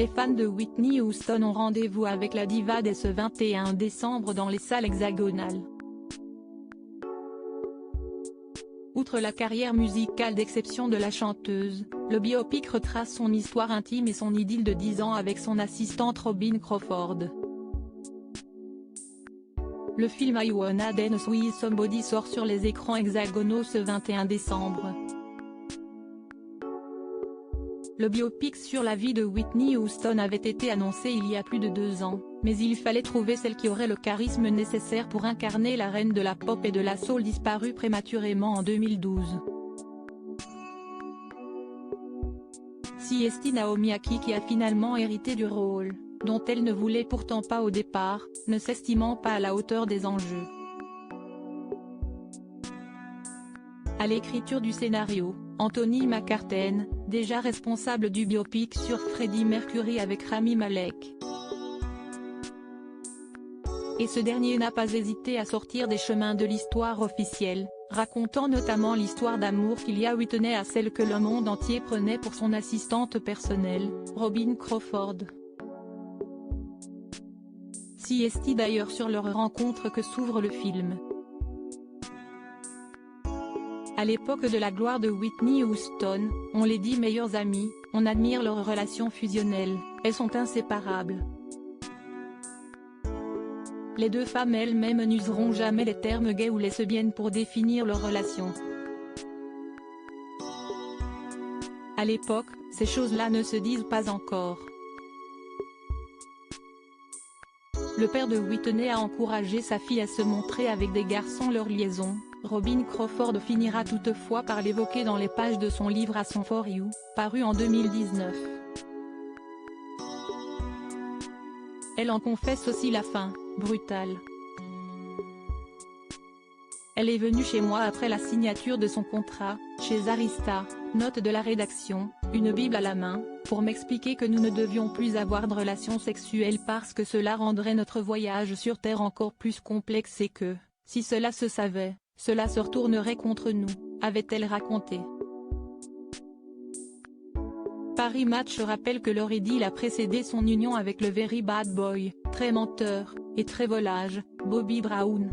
Les fans de Whitney Houston ont rendez-vous avec la diva dès ce 21 décembre dans les salles hexagonales. Outre la carrière musicale d'exception de la chanteuse, le biopic retrace son histoire intime et son idylle de 10 ans avec son assistante Robin Crawford. Le film I Wanna Dance With Somebody sort sur les écrans hexagonaux ce 21 décembre. Le biopic sur la vie de Whitney Houston avait été annoncé il y a plus de 2 ans, mais il fallait trouver celle qui aurait le charisme nécessaire pour incarner la reine de la pop et de la soul disparue prématurément en 2012. C'est Naomi Ackie qui a finalement hérité du rôle, dont elle ne voulait pourtant pas au départ, ne s'estimant pas à la hauteur des enjeux. À l'écriture du scénario, Anthony McCarten, déjà responsable du biopic sur Freddie Mercury avec Rami Malek. Et ce dernier n'a pas hésité à sortir des chemins de l'histoire officielle, racontant notamment l'histoire d'amour qu'il y a Whitney à celle que le monde entier prenait pour son assistante personnelle, Robin Crawford. C'est d'ailleurs sur leur rencontre que s'ouvre le film. À l'époque de la gloire de Whitney Houston, on les dit meilleures amies, on admire leur relation fusionnelle, elles sont inséparables. Les deux femmes elles-mêmes n'useront jamais les termes gays ou lesbiennes pour définir leur relation. À l'époque, ces choses-là ne se disent pas encore. Le père de Whitney a encouragé sa fille à se montrer avec des garçons. Leur liaison, Robin Crawford finira toutefois par l'évoquer dans les pages de son livre A Song for You, paru en 2019. Elle en confesse aussi la fin, brutale. Elle est venue chez moi après la signature de son contrat, chez Arista, note de la rédaction, une bible à la main, pour m'expliquer que nous ne devions plus avoir de relations sexuelles parce que cela rendrait notre voyage sur Terre encore plus complexe et que, si cela se savait, cela se retournerait contre nous, avait-elle raconté. Paris Match rappelle que leur idylle a précédé son union avec le very bad boy, très menteur, et très volage, Bobby Brown.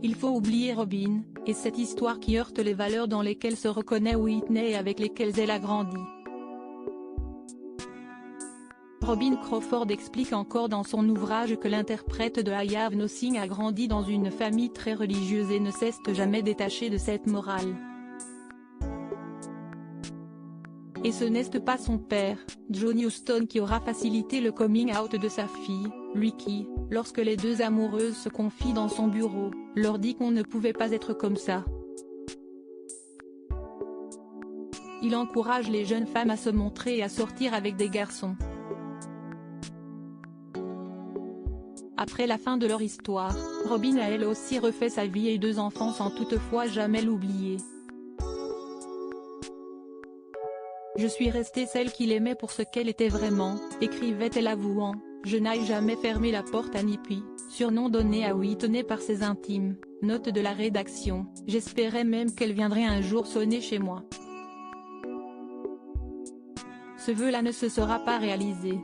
Il faut oublier Robin, et cette histoire qui heurte les valeurs dans lesquelles se reconnaît Whitney et avec lesquelles elle a grandi. Robin Crawford explique encore dans son ouvrage que l'interprète de I Have Nothing a grandi dans une famille très religieuse et ne s'est jamais détachée de cette morale. Et ce n'est pas son père, Johnny Houston, qui aura facilité le coming out de sa fille, lui qui, lorsque les deux amoureuses se confient dans son bureau, leur dit qu'on ne pouvait pas être comme ça. Il encourage les jeunes femmes à se montrer et à sortir avec des garçons. Après la fin de leur histoire, Robin a elle aussi refait sa vie et 2 enfants sans toutefois jamais l'oublier. Je suis restée celle qu'il aimait pour ce qu'elle était vraiment, écrivait-elle avouant, je n'ai jamais fermé la porte à Nippy, surnom donné à Whitney par ses intimes, note de la rédaction, j'espérais même qu'elle viendrait un jour sonner chez moi. Ce vœu-là ne se sera pas réalisé.